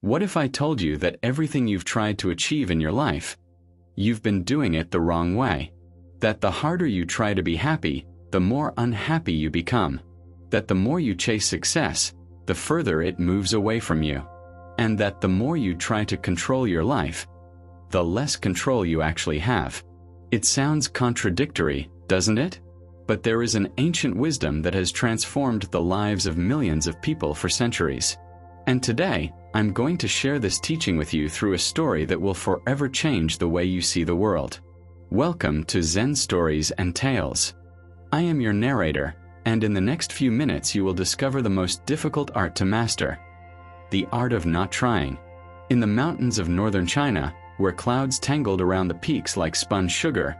What if I told you that everything you've tried to achieve in your life, you've been doing it the wrong way? That the harder you try to be happy, the more unhappy you become. That the more you chase success, the further it moves away from you. And that the more you try to control your life, the less control you actually have. It sounds contradictory, doesn't it? But there is an ancient wisdom that has transformed the lives of millions of people for centuries. And today, I'm going to share this teaching with you through a story that will forever change the way you see the world. Welcome to Zen Stories and Tales. I am your narrator, and in the next few minutes you will discover the most difficult art to master. The art of not trying. In the mountains of northern China, where clouds tangled around the peaks like spun sugar,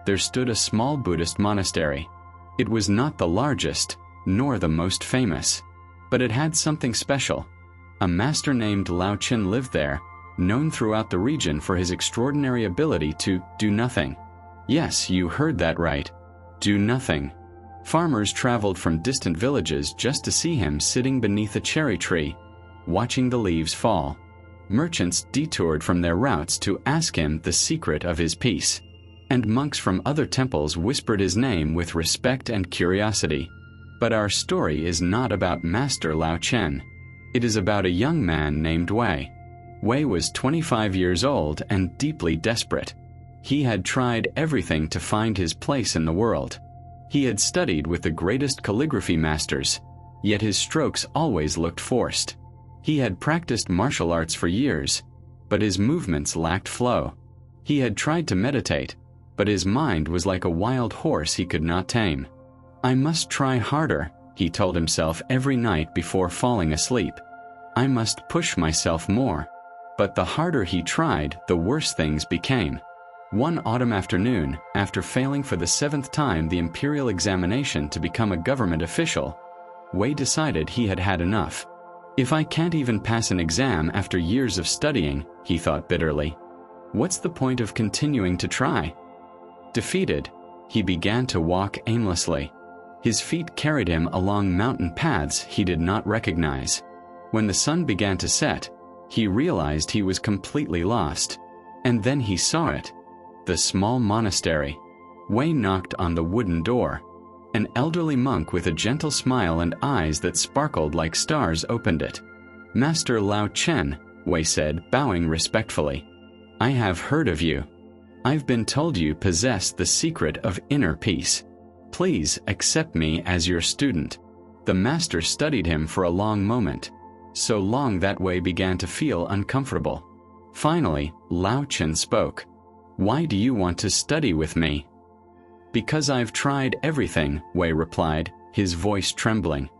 there stood a small Buddhist monastery. It was not the largest, nor the most famous, but it had something special. A master named Lao Chen lived there, known throughout the region for his extraordinary ability to do nothing. Yes, you heard that right. Do nothing. Farmers traveled from distant villages just to see him sitting beneath a cherry tree, watching the leaves fall. Merchants detoured from their routes to ask him the secret of his peace. And monks from other temples whispered his name with respect and curiosity. But our story is not about Master Lao Chen. It is about a young man named Wei. Wei was 25 years old and deeply desperate. He had tried everything to find his place in the world. He had studied with the greatest calligraphy masters, yet his strokes always looked forced. He had practiced martial arts for years, but his movements lacked flow. He had tried to meditate, but his mind was like a wild horse he could not tame. I must try harder, he told himself every night before falling asleep. I must push myself more. But the harder he tried, the worse things became. One autumn afternoon, after failing for the 7th time the imperial examination to become a government official, Wei decided he had had enough. If I can't even pass an exam after years of studying, he thought bitterly, what's the point of continuing to try? Defeated, he began to walk aimlessly. His feet carried him along mountain paths he did not recognize. When the sun began to set, he realized he was completely lost. And then he saw it. The small monastery. Wei knocked on the wooden door. An elderly monk with a gentle smile and eyes that sparkled like stars opened it. Master Lao Chen, Wei said, bowing respectfully. I have heard of you. I've been told you possess the secret of inner peace. Please accept me as your student. The master studied him for a long moment, so long that Wei began to feel uncomfortable. Finally, Lao Chen spoke. Why do you want to study with me? Because I've tried everything, Wei replied, his voice trembling.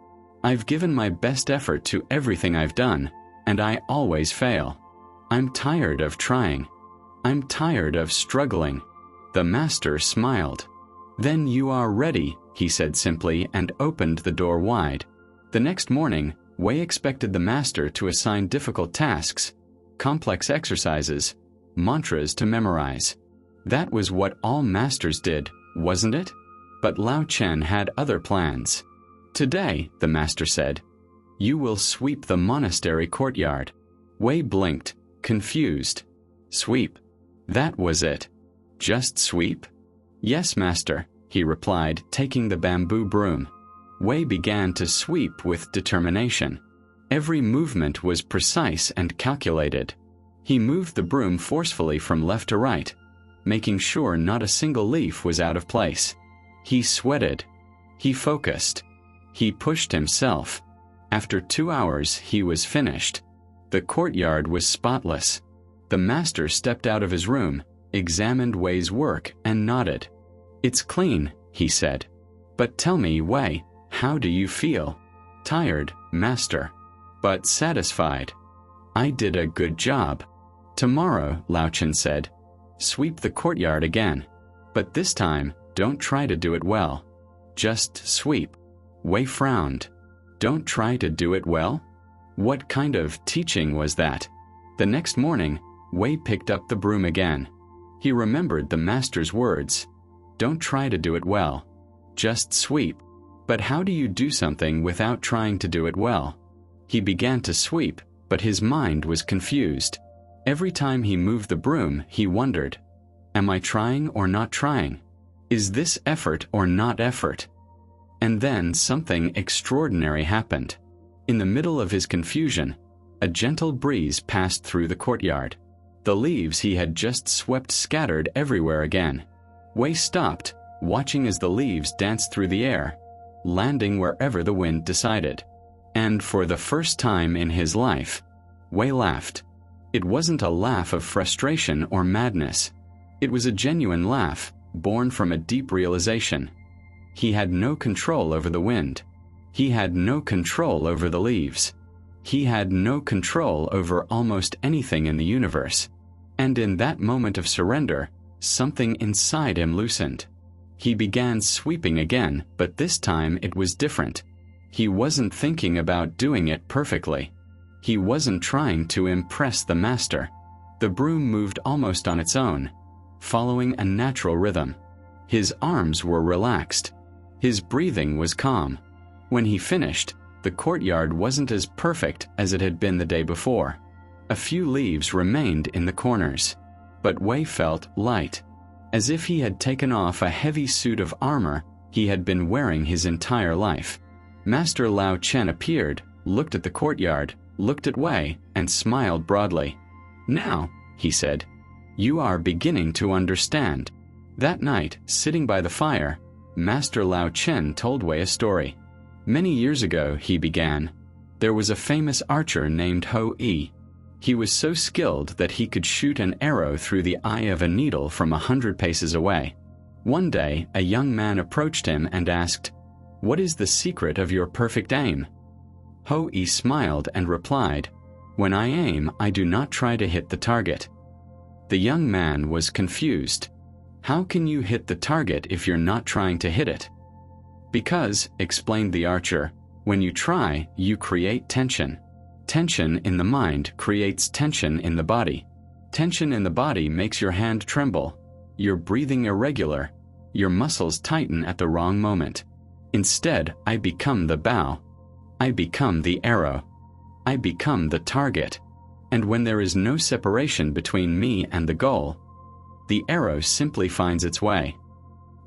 I've given my best effort to everything I've done, and I always fail. I'm tired of trying. I'm tired of struggling. The master smiled. Then you are ready, he said simply and opened the door wide. The next morning, Wei expected the master to assign difficult tasks, complex exercises, mantras to memorize. That was what all masters did, wasn't it? But Lao Chen had other plans. Today, the master said, you will sweep the monastery courtyard. Wei blinked, confused. Sweep. That was it. Just sweep? Yes, master, he replied, taking the bamboo broom. Wei began to sweep with determination. Every movement was precise and calculated. He moved the broom forcefully from left to right, making sure not a single leaf was out of place. He sweated. He focused. He pushed himself. After 2 hours, he was finished. The courtyard was spotless. The master stepped out of his room, examined Wei's work, and nodded. It's clean, he said. But tell me, Wei, how do you feel? Tired, master. But satisfied. I did a good job. Tomorrow, Lao Chen said, sweep the courtyard again. But this time, don't try to do it well. Just sweep. Wei frowned. Don't try to do it well? What kind of teaching was that? The next morning, Wei picked up the broom again. He remembered the master's words. Don't try to do it well. Just sweep. But how do you do something without trying to do it well? He began to sweep, but his mind was confused. Every time he moved the broom, he wondered, am I trying or not trying? Is this effort or not effort? And then something extraordinary happened. In the middle of his confusion, a gentle breeze passed through the courtyard. The leaves he had just swept scattered everywhere again. Wei stopped, watching as the leaves danced through the air, landing wherever the wind decided. And for the first time in his life, Wei laughed. It wasn't a laugh of frustration or madness. It was a genuine laugh, born from a deep realization. He had no control over the wind. He had no control over the leaves. He had no control over almost anything in the universe. And in that moment of surrender, something inside him loosened. He began sweeping again, but this time it was different. He wasn't thinking about doing it perfectly. He wasn't trying to impress the master. The broom moved almost on its own, following a natural rhythm. His arms were relaxed. His breathing was calm. When he finished, the courtyard wasn't as perfect as it had been the day before. A few leaves remained in the corners. But Wei felt light, as if he had taken off a heavy suit of armor he had been wearing his entire life. Master Lao Chen appeared, looked at the courtyard, looked at Wei, and smiled broadly. Now, he said, you are beginning to understand. That night, sitting by the fire, Master Lao Chen told Wei a story. Many years ago, he began, there was a famous archer named Wu Wei. He was so skilled that he could shoot an arrow through the eye of a needle from 100 paces away. One day, a young man approached him and asked, what is the secret of your perfect aim? Wu Wei smiled and replied, when I aim, I do not try to hit the target. The young man was confused. How can you hit the target if you're not trying to hit it? Because, explained the archer, when you try, you create tension. Tension in the mind creates tension in the body. Tension in the body makes your hand tremble, your breathing irregular, your muscles tighten at the wrong moment. Instead, I become the bow. I become the arrow. I become the target. And when there is no separation between me and the goal, the arrow simply finds its way.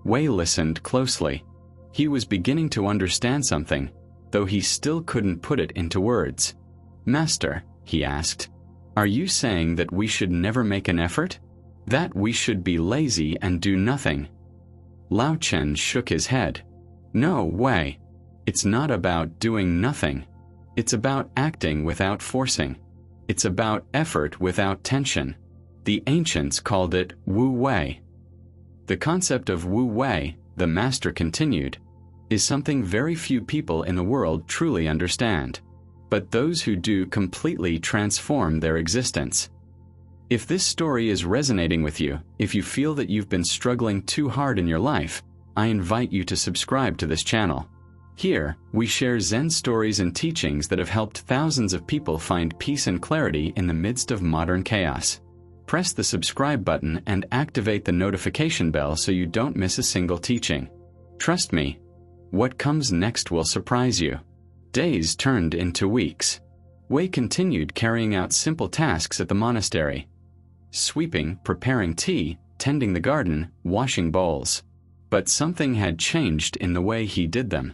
Wei listened closely. He was beginning to understand something, though he still couldn't put it into words. Master, he asked, are you saying that we should never make an effort? That we should be lazy and do nothing? Lao Chen shook his head. No way. It's not about doing nothing. It's about acting without forcing. It's about effort without tension. The ancients called it Wu Wei. The concept of Wu Wei, the master continued, is something very few people in the world truly understand. But those who do completely transform their existence. If this story is resonating with you, if you feel that you've been struggling too hard in your life, I invite you to subscribe to this channel. Here, we share Zen stories and teachings that have helped thousands of people find peace and clarity in the midst of modern chaos. Press the subscribe button and activate the notification bell so you don't miss a single teaching. Trust me, what comes next will surprise you. Days turned into weeks. Wei continued carrying out simple tasks at the monastery. Sweeping, preparing tea, tending the garden, washing bowls. But something had changed in the way he did them.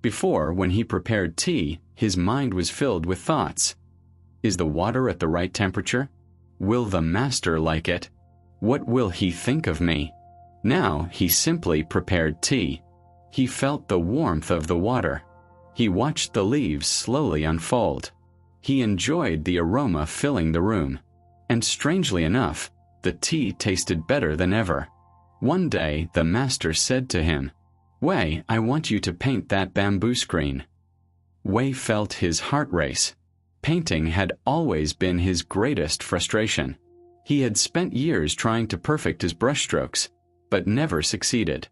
Before, when he prepared tea, his mind was filled with thoughts. Is the water at the right temperature? Will the master like it? What will he think of me? Now he simply prepared tea. He felt the warmth of the water. He watched the leaves slowly unfold. He enjoyed the aroma filling the room. And strangely enough, the tea tasted better than ever. One day, the master said to him, Wei, I want you to paint that bamboo screen. Wei felt his heart race. Painting had always been his greatest frustration. He had spent years trying to perfect his brushstrokes, but never succeeded.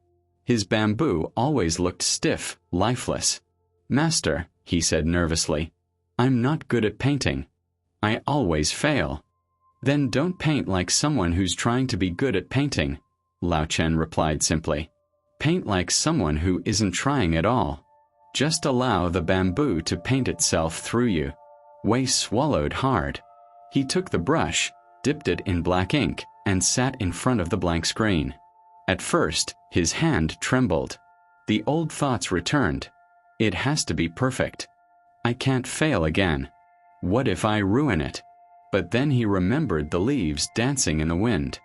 His bamboo always looked stiff, lifeless. Master, he said nervously, I'm not good at painting. I always fail. Then don't paint like someone who's trying to be good at painting, Lao Chen replied simply. Paint like someone who isn't trying at all. Just allow the bamboo to paint itself through you. Wei swallowed hard. He took the brush, dipped it in black ink, and sat in front of the blank screen. At first, his hand trembled. The old thoughts returned. It has to be perfect. I can't fail again. What if I ruin it? But then he remembered the leaves dancing in the wind.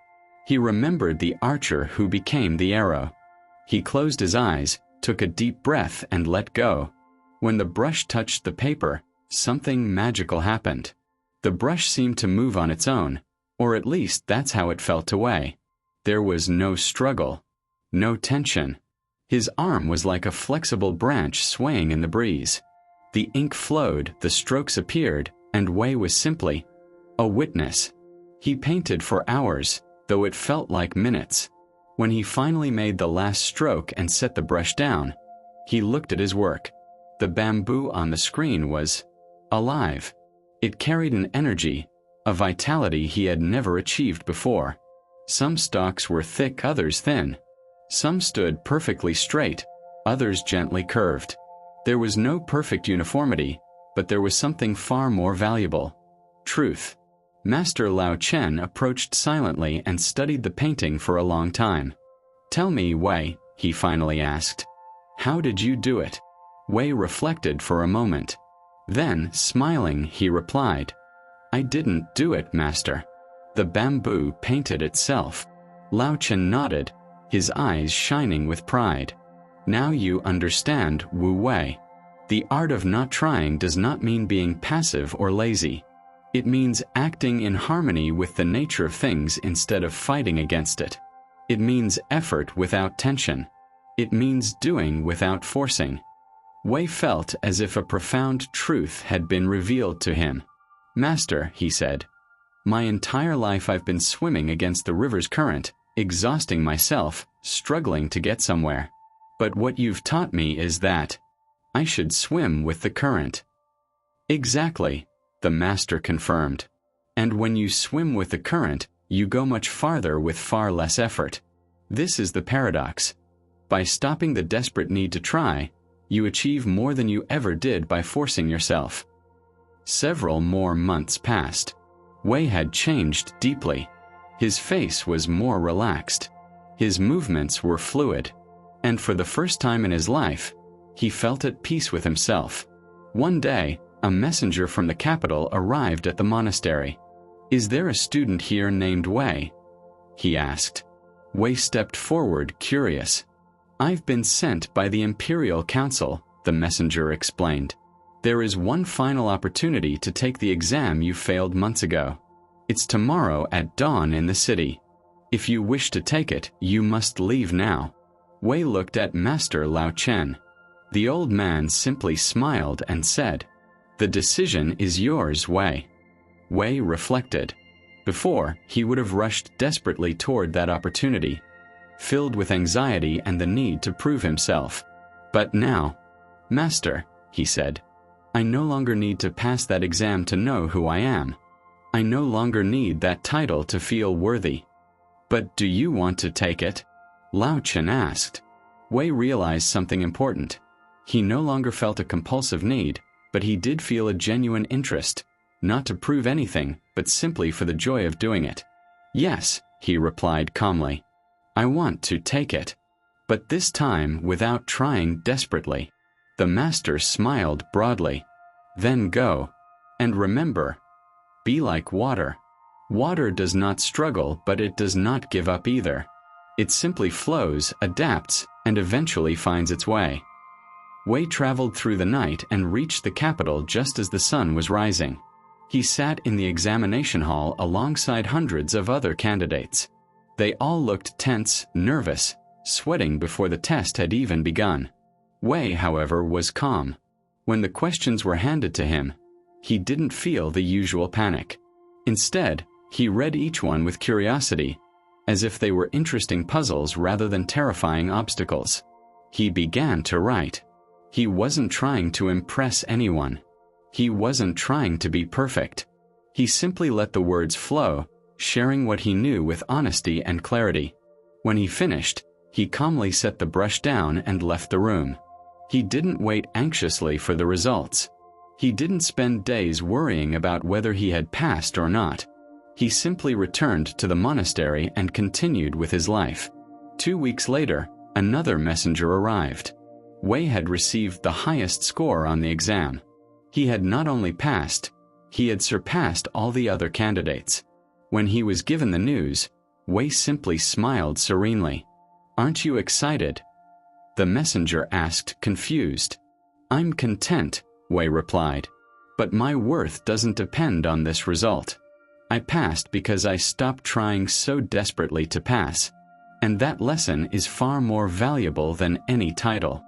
He remembered the archer who became the arrow. He closed his eyes, took a deep breath, and let go. When the brush touched the paper, something magical happened. The brush seemed to move on its own, or at least that's how it felt to Wei. There was no struggle, no tension. His arm was like a flexible branch swaying in the breeze. The ink flowed, the strokes appeared, and Wei was simply a witness. He painted for hours, though it felt like minutes. When he finally made the last stroke and set the brush down, he looked at his work. The bamboo on the screen was alive. It carried an energy, a vitality he had never achieved before. Some stalks were thick, others thin. Some stood perfectly straight, others gently curved. There was no perfect uniformity, but there was something far more valuable: truth. Master Lao Chen approached silently and studied the painting for a long time. "Tell me, Wei," he finally asked. "How did you do it?" Wei reflected for a moment. Then, smiling, he replied, "I didn't do it, Master. The bamboo painted itself." Lao Chen nodded, his eyes shining with pride. "Now you understand, Wu Wei. The art of not trying does not mean being passive or lazy. It means acting in harmony with the nature of things instead of fighting against it. It means effort without tension. It means doing without forcing." Wei felt as if a profound truth had been revealed to him. "Master," he said, "my entire life I've been swimming against the river's current, exhausting myself, struggling to get somewhere. But what you've taught me is that I should swim with the current." "Exactly," the master confirmed. "And when you swim with the current, you go much farther with far less effort. This is the paradox. By stopping the desperate need to try, you achieve more than you ever did by forcing yourself." Several more months passed. Wei had changed deeply. His face was more relaxed. His movements were fluid. And for the first time in his life, he felt at peace with himself. One day, a messenger from the capital arrived at the monastery. "Is there a student here named Wei?" he asked. Wei stepped forward, curious. "I've been sent by the Imperial Council," the messenger explained. "There is one final opportunity to take the exam you failed months ago. It's tomorrow at dawn in the city. If you wish to take it, you must leave now." Wei looked at Master Lao Chen. The old man simply smiled and said, "The decision is yours, Wei." Wei reflected. Before, he would have rushed desperately toward that opportunity, filled with anxiety and the need to prove himself. But now, "Master," he said, "I no longer need to pass that exam to know who I am. I no longer need that title to feel worthy." "But do you want to take it?" Lao Chen asked. Wei realized something important. He no longer felt a compulsive need, but he did feel a genuine interest, not to prove anything, but simply for the joy of doing it. "Yes," he replied calmly. "I want to take it." But this time without trying desperately. The master smiled broadly. "Then go. And remember, be like water. Water does not struggle, but it does not give up either. It simply flows, adapts, and eventually finds its way." Wei traveled through the night and reached the capital just as the sun was rising. He sat in the examination hall alongside hundreds of other candidates. They all looked tense, nervous, sweating before the test had even begun. Wei, however, was calm. When the questions were handed to him, he didn't feel the usual panic. Instead, he read each one with curiosity, as if they were interesting puzzles rather than terrifying obstacles. He began to write. He wasn't trying to impress anyone. He wasn't trying to be perfect. He simply let the words flow, sharing what he knew with honesty and clarity. When he finished, he calmly set the brush down and left the room. He didn't wait anxiously for the results. He didn't spend days worrying about whether he had passed or not. He simply returned to the monastery and continued with his life. 2 weeks later, another messenger arrived. Wei had received the highest score on the exam. He had not only passed, he had surpassed all the other candidates. When he was given the news, Wei simply smiled serenely. "Aren't you excited?" The messenger asked, confused. "I'm content," Wei replied. "But my worth doesn't depend on this result. I passed because I stopped trying so desperately to pass. And that lesson is far more valuable than any title."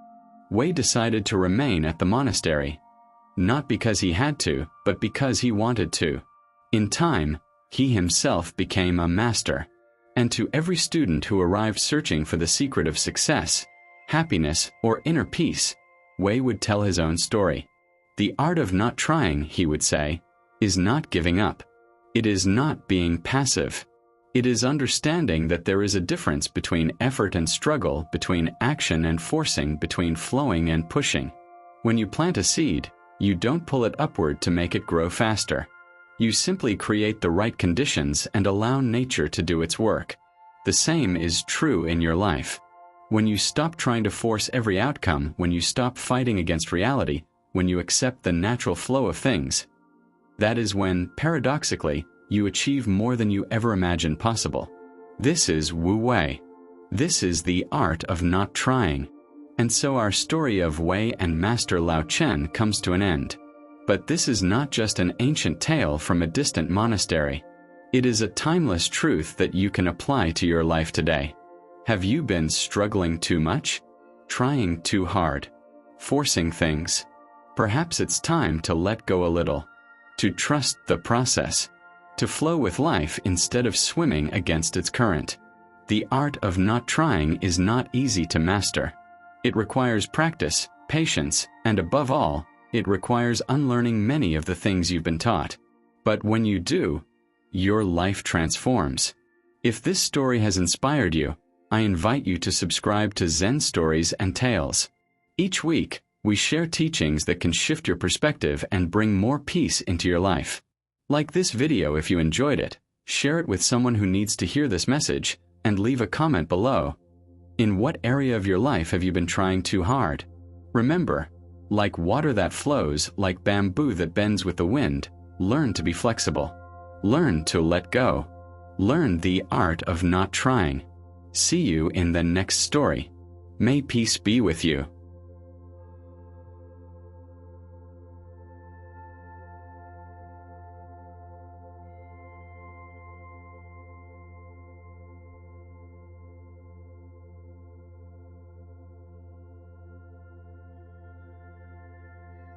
Wei decided to remain at the monastery. Not because he had to, but because he wanted to. In time, he himself became a master. And to every student who arrived searching for the secret of success, happiness, or inner peace, Wei would tell his own story. The art of not trying, he would say, is not giving up. It is not being passive. It is understanding that there is a difference between effort and struggle, between action and forcing, between flowing and pushing. When you plant a seed, you don't pull it upward to make it grow faster. You simply create the right conditions and allow nature to do its work. The same is true in your life. When you stop trying to force every outcome, when you stop fighting against reality, when you accept the natural flow of things, that is when, paradoxically, you achieve more than you ever imagined possible. This is Wu Wei. This is the art of not trying. And so our story of Wei and Master Lao Chen comes to an end. But this is not just an ancient tale from a distant monastery. It is a timeless truth that you can apply to your life today. Have you been struggling too much? Trying too hard? Forcing things? Perhaps it's time to let go a little. To trust the process. To flow with life instead of swimming against its current. The art of not trying is not easy to master. It requires practice, patience, and above all, it requires unlearning many of the things you've been taught. But when you do, your life transforms. If this story has inspired you, I invite you to subscribe to Zen Stories and Tales. Each week, we share teachings that can shift your perspective and bring more peace into your life. Like this video if you enjoyed it, share it with someone who needs to hear this message, and leave a comment below. In what area of your life have you been trying too hard? Remember, like water that flows, like bamboo that bends with the wind, learn to be flexible. Learn to let go. Learn the art of not trying. See you in the next story. May peace be with you.